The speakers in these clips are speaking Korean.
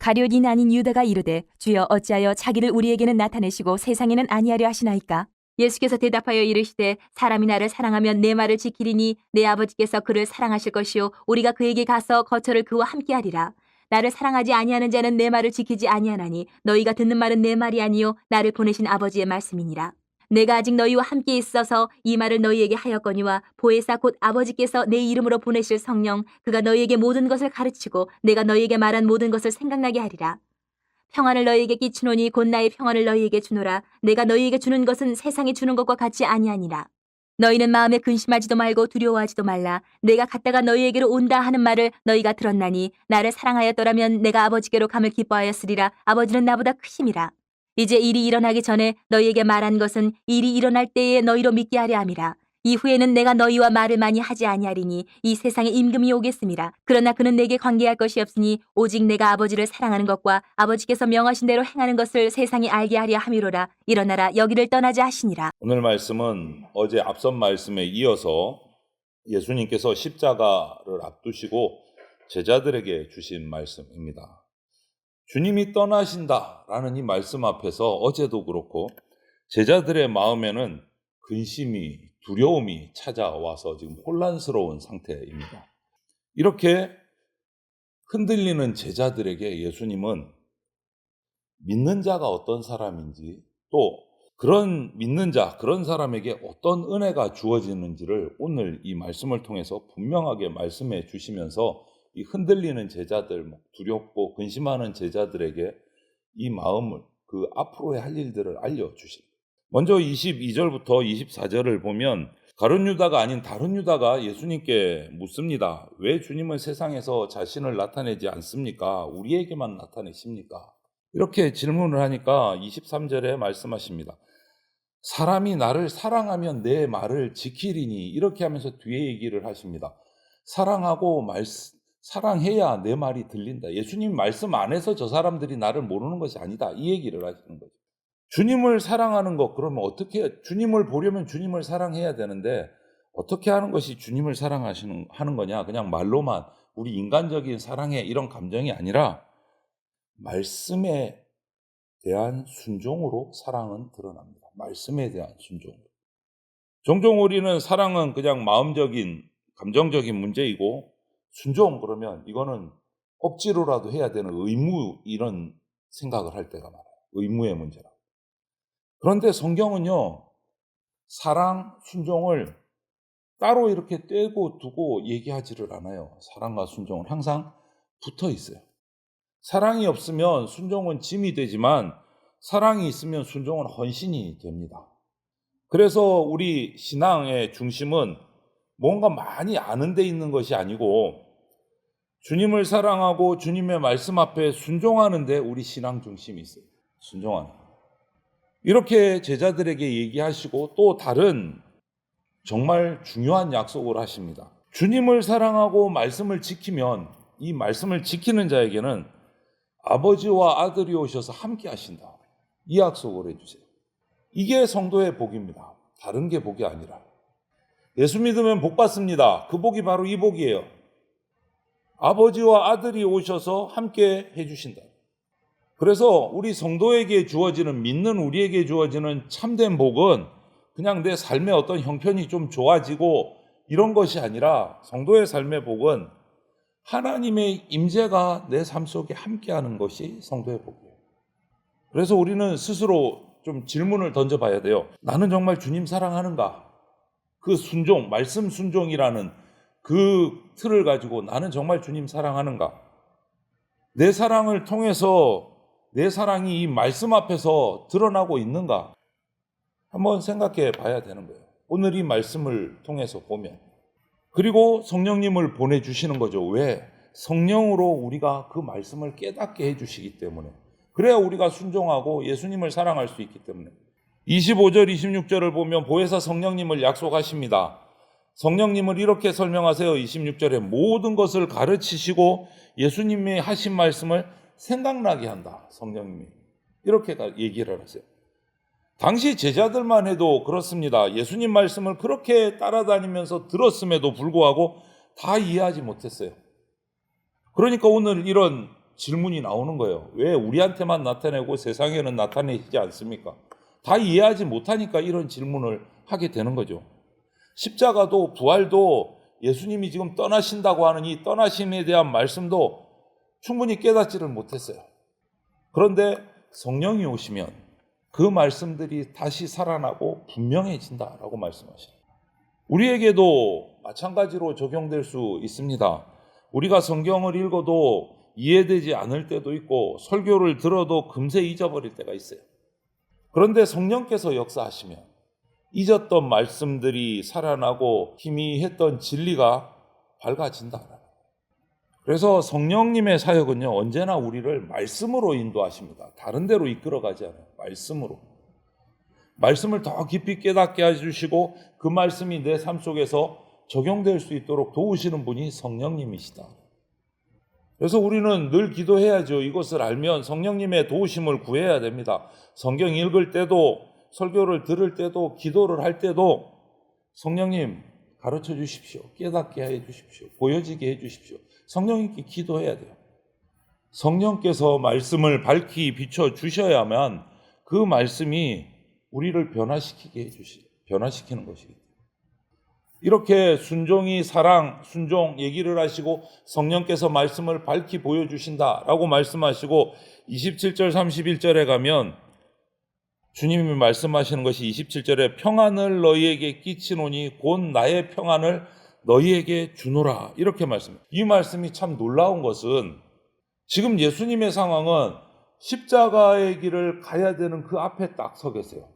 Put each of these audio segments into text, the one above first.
가룟이 아닌 유다가 이르되 주여 어찌하여 자기를 우리에게는 나타내시고 세상에는 아니하려 하시나이까? 예수께서 대답하여 이르시되 사람이 나를 사랑하면 내 말을 지키리니 내 아버지께서 그를 사랑하실 것이요 우리가 그에게 가서 거처를 그와 함께하리라. 나를 사랑하지 아니하는 자는 내 말을 지키지 아니하나니 너희가 듣는 말은 내 말이 아니요 나를 보내신 아버지의 말씀이니라. 내가 아직 너희와 함께 있어서 이 말을 너희에게 하였거니와 보혜사 곧 아버지께서 내 이름으로 보내실 성령 그가 너희에게 모든 것을 가르치고 내가 너희에게 말한 모든 것을 생각나게 하리라. 평안을 너희에게 끼치노니 곧 나의 평안을 너희에게 주노라. 내가 너희에게 주는 것은 세상이 주는 것과 같지 아니하니라. 너희는 마음에 근심하지도 말고 두려워하지도 말라. 내가 갔다가 너희에게로 온다 하는 말을 너희가 들었나니 나를 사랑하였더라면 내가 아버지께로 감을 기뻐하였으리라. 아버지는 나보다 크심이라. 이제 일이 일어나기 전에 너희에게 말한 것은 일이 일어날 때에 너희로 믿게 하려 함이라. 이후에는 내가 너희와 말을 많이 하지 아니하리니 이 세상에 임금이 오겠음이라. 그러나 그는 내게 관계할 것이 없으니 오직 내가 아버지를 사랑하는 것과 아버지께서 명하신 대로 행하는 것을 세상이 알게 하려 함이로라. 일어나라 여기를 떠나자 하시니라. 오늘 말씀은 어제 앞선 말씀에 이어서 예수님께서 십자가를 앞두시고 제자들에게 주신 말씀입니다. 주님이 떠나신다라는 이 말씀 앞에서 어제도 그렇고 제자들의 마음에는 근심이, 두려움이 찾아와서 지금 혼란스러운 상태입니다. 이렇게 흔들리는 제자들에게 예수님은 믿는 자가 어떤 사람인지 또 그런 믿는 자, 그런 사람에게 어떤 은혜가 주어지는지를 오늘 이 말씀을 통해서 분명하게 말씀해 주시면서 이 흔들리는 제자들, 두렵고 근심하는 제자들에게 이 마음을 그 앞으로의 할 일들을 알려주십니다. 먼저 22절부터 24절을 보면 가룟 유다가 아닌 다른 유다가 예수님께 묻습니다. 왜 주님은 세상에서 자신을 나타내지 않습니까? 우리에게만 나타내십니까? 이렇게 질문을 하니까 23절에 말씀하십니다. 사람이 나를 사랑하면 내 말을 지키리니 이렇게 하면서 뒤에 얘기를 하십니다. 사랑해야 내 말이 들린다. 예수님 말씀 안에서 저 사람들이 나를 모르는 것이 아니다. 이 얘기를 하시는 거죠. 주님을 사랑하는 것, 그러면 어떻게, 주님을 보려면 주님을 사랑해야 되는데 어떻게 하는 것이 주님을 하는 거냐? 그냥 말로만 우리 인간적인 사랑해 이런 감정이 아니라 말씀에 대한 순종으로 사랑은 드러납니다. 말씀에 대한 순종으로. 종종 우리는 사랑은 그냥 마음적인, 감정적인 문제이고 순종 그러면 이거는 억지로라도 해야 되는 의무 이런 생각을 할 때가 많아요. 의무의 문제라고. 그런데 성경은요. 사랑, 순종을 따로 이렇게 떼고 두고 얘기하지를 않아요. 사랑과 순종은 항상 붙어 있어요. 사랑이 없으면 순종은 짐이 되지만 사랑이 있으면 순종은 헌신이 됩니다. 그래서 우리 신앙의 중심은 뭔가 많이 아는 데 있는 것이 아니고 주님을 사랑하고 주님의 말씀 앞에 순종하는 데 우리 신앙 중심이 있어요. 순종하는. 이렇게 제자들에게 얘기하시고 또 다른 정말 중요한 약속을 하십니다. 주님을 사랑하고 말씀을 지키면 이 말씀을 지키는 자에게는 아버지와 아들이 오셔서 함께 하신다. 이 약속을 해주세요. 이게 성도의 복입니다. 다른 게 복이 아니라. 예수 믿으면 복 받습니다. 그 복이 바로 이 복이에요. 아버지와 아들이 오셔서 함께 해주신다. 그래서 우리 성도에게 주어지는, 믿는 우리에게 주어지는 참된 복은 그냥 내 삶의 어떤 형편이 좀 좋아지고 이런 것이 아니라 성도의 삶의 복은 하나님의 임재가 내 삶 속에 함께하는 것이 성도의 복이에요. 그래서 우리는 스스로 좀 질문을 던져봐야 돼요. 나는 정말 주님 사랑하는가? 그 순종, 말씀 순종이라는 그 틀을 가지고 나는 정말 주님 사랑하는가? 내 사랑을 통해서 내 사랑이 이 말씀 앞에서 드러나고 있는가? 한번 생각해 봐야 되는 거예요. 오늘 이 말씀을 통해서 보면. 그리고 성령님을 보내주시는 거죠. 왜? 성령으로 우리가 그 말씀을 깨닫게 해주시기 때문에. 그래야 우리가 순종하고 예수님을 사랑할 수 있기 때문에. 25절, 26절을 보면 보혜사 성령님을 약속하십니다. 성령님을 이렇게 설명하세요. 26절에 모든 것을 가르치시고 예수님이 하신 말씀을 생각나게 한다. 성령님이. 이렇게 얘기를 하세요. 당시 제자들만 해도 그렇습니다. 예수님 말씀을 그렇게 따라다니면서 들었음에도 불구하고 다 이해하지 못했어요. 그러니까 오늘 이런 질문이 나오는 거예요. 왜 우리한테만 나타내고 세상에는 나타내지 않습니까? 다 이해하지 못하니까 이런 질문을 하게 되는 거죠. 십자가도 부활도 예수님이 지금 떠나신다고 하는 이 떠나심에 대한 말씀도 충분히 깨닫지를 못했어요. 그런데 성령이 오시면 그 말씀들이 다시 살아나고 분명해진다라고 말씀하셔요. 우리에게도 마찬가지로 적용될 수 있습니다. 우리가 성경을 읽어도 이해되지 않을 때도 있고 설교를 들어도 금세 잊어버릴 때가 있어요. 그런데 성령께서 역사하시면 잊었던 말씀들이 살아나고 희미했던 진리가 밝아진다. 그래서 성령님의 사역은요, 언제나 우리를 말씀으로 인도하십니다. 다른 데로 이끌어가지 않아요. 말씀으로. 말씀을 더 깊이 깨닫게 해주시고 그 말씀이 내 삶 속에서 적용될 수 있도록 도우시는 분이 성령님이시다. 그래서 우리는 늘 기도해야죠. 이것을 알면 성령님의 도우심을 구해야 됩니다. 성경 읽을 때도, 설교를 들을 때도, 기도를 할 때도 성령님 가르쳐 주십시오. 깨닫게 해 주십시오. 보여지게 해 주십시오. 성령님께 기도해야 돼요. 성령께서 말씀을 밝히 비춰 주셔야만 그 말씀이 우리를 변화시키는 것이겠죠. 이렇게 순종이 사랑, 순종 얘기를 하시고 성령께서 말씀을 밝히 보여주신다라고 말씀하시고 27절 31절에 가면 주님이 말씀하시는 것이 27절에 평안을 너희에게 끼치노니 곧 나의 평안을 너희에게 주노라 이렇게 말씀해요. 이 말씀이 참 놀라운 것은 지금 예수님의 상황은 십자가의 길을 가야 되는 그 앞에 딱 서 계세요.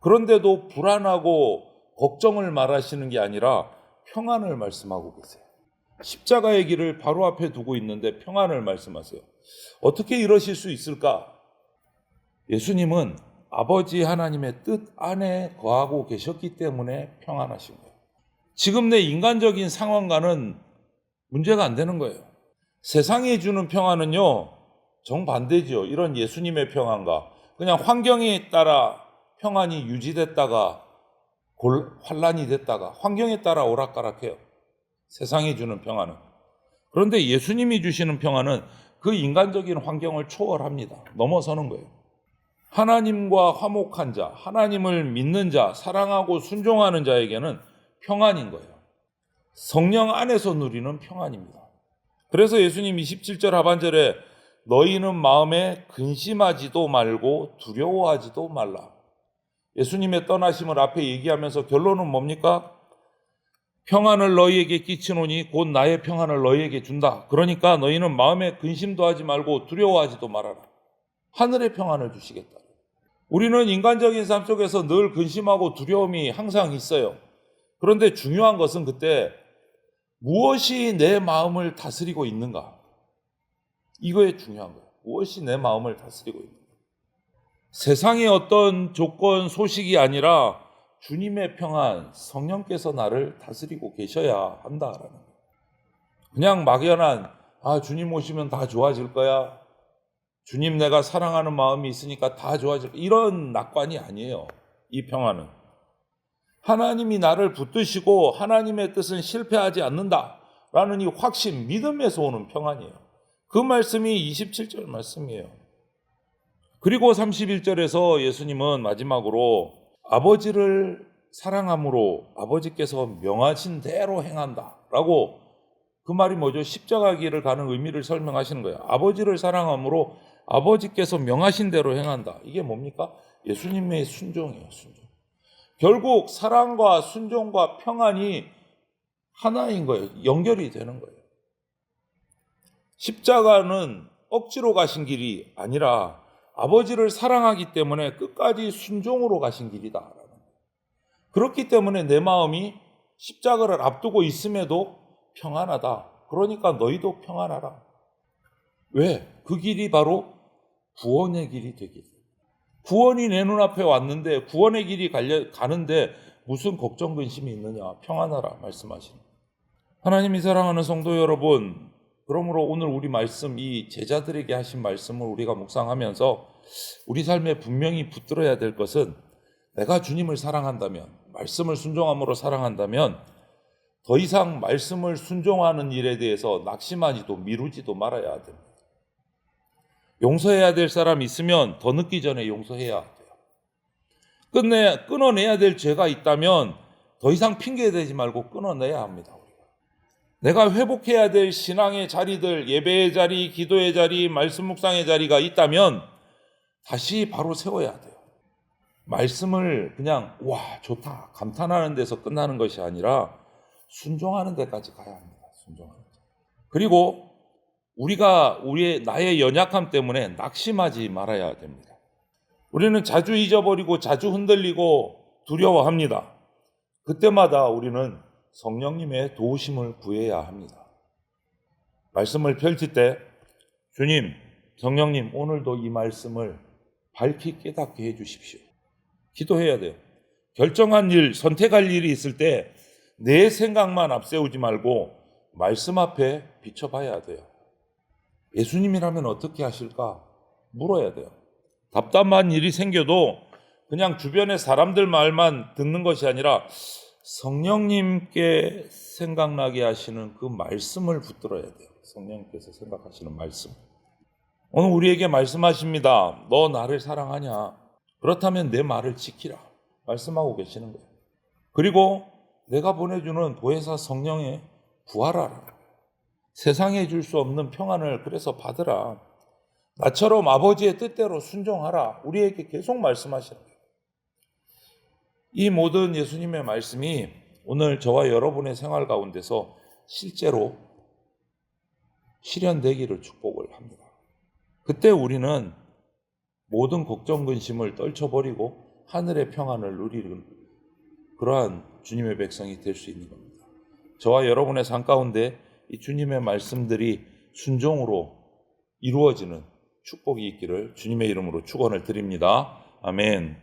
그런데도 불안하고 걱정을 말하시는 게 아니라 평안을 말씀하고 계세요. 십자가의 길을 바로 앞에 두고 있는데 평안을 말씀하세요. 어떻게 이러실 수 있을까? 예수님은 아버지 하나님의 뜻 안에 거하고 계셨기 때문에 평안하신 거예요. 지금 내 인간적인 상황과는 문제가 안 되는 거예요. 세상이 주는 평안은요, 정반대죠. 이런 예수님의 평안과 그냥 환경에 따라 평안이 유지됐다가 환란이 됐다가 환경에 따라 오락가락해요. 세상이 주는 평안은. 그런데 예수님이 주시는 평안은 그 인간적인 환경을 초월합니다. 넘어서는 거예요. 하나님과 화목한 자, 하나님을 믿는 자, 사랑하고 순종하는 자에게는 평안인 거예요. 성령 안에서 누리는 평안입니다. 그래서 예수님 27절 하반절에 너희는 마음에 근심하지도 말고 두려워하지도 말라. 예수님의 떠나심을 앞에 얘기하면서 결론은 뭡니까? 평안을 너희에게 끼치노니 곧 나의 평안을 너희에게 준다. 그러니까 너희는 마음에 근심도 하지 말고 두려워하지도 말아라. 하늘의 평안을 주시겠다. 우리는 인간적인 삶 속에서 늘 근심하고 두려움이 항상 있어요. 그런데 중요한 것은 그때 무엇이 내 마음을 다스리고 있는가? 이거에 중요한 거예요. 무엇이 내 마음을 다스리고 있는가? 세상의 어떤 조건, 소식이 아니라 주님의 평안, 성령께서 나를 다스리고 계셔야 한다라는 거예요. 그냥 막연한 주님 오시면 다 좋아질 거야. 주님 내가 사랑하는 마음이 있으니까 다 좋아질 거야. 이런 낙관이 아니에요. 이 평안은. 하나님이 나를 붙드시고 하나님의 뜻은 실패하지 않는다라는 이 확신, 믿음에서 오는 평안이에요. 그 말씀이 27절 말씀이에요. 그리고 31절에서 예수님은 마지막으로 아버지를 사랑함으로 아버지께서 명하신 대로 행한다라고, 그 말이 뭐죠? 십자가 길을 가는 의미를 설명하시는 거예요. 아버지를 사랑함으로 아버지께서 명하신 대로 행한다. 이게 뭡니까? 예수님의 순종이에요. 순종. 결국 사랑과 순종과 평안이 하나인 거예요. 연결이 되는 거예요. 십자가는 억지로 가신 길이 아니라 아버지를 사랑하기 때문에 끝까지 순종으로 가신 길이다. 그렇기 때문에 내 마음이 십자가를 앞두고 있음에도 평안하다. 그러니까 너희도 평안하라. 왜? 그 길이 바로 구원의 길이 되기. 구원이 내 눈앞에 왔는데 구원의 길이 가는데 무슨 걱정 근심이 있느냐. 평안하라 말씀하시는. 하나님이 사랑하는 성도 여러분, 그러므로 오늘 우리 말씀, 이 제자들에게 하신 말씀을 우리가 묵상하면서 우리 삶에 분명히 붙들어야 될 것은, 내가 주님을 사랑한다면, 말씀을 순종함으로 사랑한다면 더 이상 말씀을 순종하는 일에 대해서 낙심하지도 미루지도 말아야 됩니다. 용서해야 될 사람 있으면 더 늦기 전에 용서해야 돼요. 끊어내야 될 죄가 있다면 더 이상 핑계대지 말고 끊어내야 합니다. 내가 회복해야 될 신앙의 자리들, 예배의 자리, 기도의 자리, 말씀 묵상의 자리가 있다면 다시 바로 세워야 돼요. 말씀을 그냥 와 좋다 감탄하는 데서 끝나는 것이 아니라 순종하는 데까지 가야 합니다. 순종하는 데. 그리고 나의 연약함 때문에 낙심하지 말아야 됩니다. 우리는 자주 잊어버리고 자주 흔들리고 두려워합니다. 그때마다 우리는 성령님의 도우심을 구해야 합니다. 말씀을 펼칠 때 주님, 성령님 오늘도 이 말씀을 밝히 깨닫게 해주십시오. 기도해야 돼요. 결정한 일, 선택할 일이 있을 때 내 생각만 앞세우지 말고 말씀 앞에 비춰봐야 돼요. 예수님이라면 어떻게 하실까 물어야 돼요. 답답한 일이 생겨도 그냥 주변의 사람들 말만 듣는 것이 아니라 성령님께 생각나게 하시는 그 말씀을 붙들어야 돼요. 성령님께서 생각하시는 말씀. 오늘 우리에게 말씀하십니다. 너 나를 사랑하냐? 그렇다면 내 말을 지키라. 말씀하고 계시는 거예요. 그리고 내가 보내주는 보혜사 성령에 구하라. 세상에 줄 수 없는 평안을 그래서 받으라. 나처럼 아버지의 뜻대로 순종하라. 우리에게 계속 말씀하시는 거예요. 이 모든 예수님의 말씀이 오늘 저와 여러분의 생활 가운데서 실제로 실현되기를 축복을 합니다. 그때 우리는 모든 걱정 근심을 떨쳐버리고 하늘의 평안을 누리는 그러한 주님의 백성이 될 수 있는 겁니다. 저와 여러분의 삶 가운데 이 주님의 말씀들이 순종으로 이루어지는 축복이 있기를 주님의 이름으로 축원을 드립니다. 아멘.